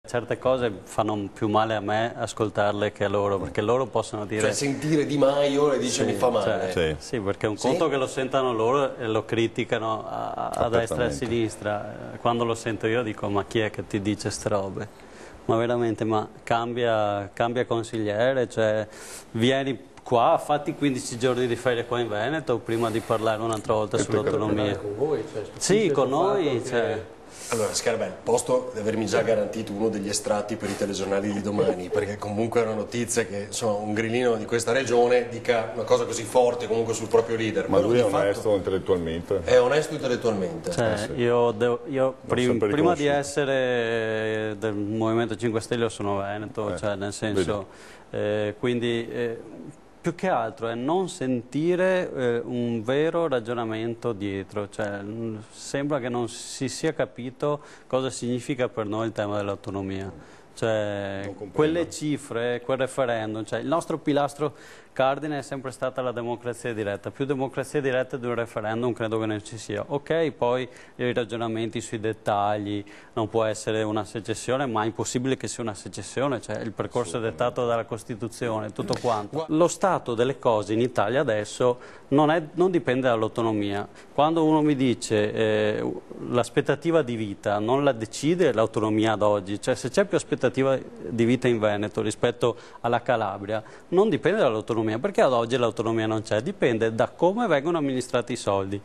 Certe cose fanno più male a me ascoltarle che a loro, perché loro possono dire... Cioè sentire Di Maio e dice mi fa male. Sì, perché è un conto che lo sentano loro e lo criticano a destra e a sinistra. Quando lo sento io dico ma chi è che ti dice ste robe? Ma veramente, ma cambia consigliere, cioè vieni qua, fatti 15 giorni di ferie qua in Veneto prima di parlare un'altra volta sull'autonomia. Con voi? Cioè, sì, con noi. Allora, Scarabelli, posto di avermi già garantito uno degli estratti per i telegiornali di domani, perché comunque è una notizia che insomma, un grillino di questa regione dica una cosa così forte comunque sul proprio leader. Ma lui è onesto intellettualmente? È onesto intellettualmente. Cioè, sì. io prima di essere del Movimento 5 Stelle sono veneto, cioè nel senso, quindi... più che altro è non sentire un vero ragionamento dietro, cioè, sembra che non si sia capito cosa significa per noi il tema dell'autonomia. Cioè, quelle cifre, quel referendum, cioè, il nostro pilastro cardine è sempre stata la democrazia diretta. Più democrazia diretta di un referendum credo che non ci sia. Ok, poi i ragionamenti sui dettagli, non può essere una secessione, ma è impossibile che sia una secessione, cioè il percorso dettato dalla Costituzione, tutto quanto. Lo stato delle cose in Italia adesso non dipende dall'autonomia. Quando uno mi dice l'aspettativa di vita non la decide l'autonomia ad oggi, cioè se c'è più aspettativa di vita in Veneto rispetto alla Calabria, non dipende dall'autonomia, perché ad oggi l'autonomia non c'è, dipende da come vengono amministrati i soldi.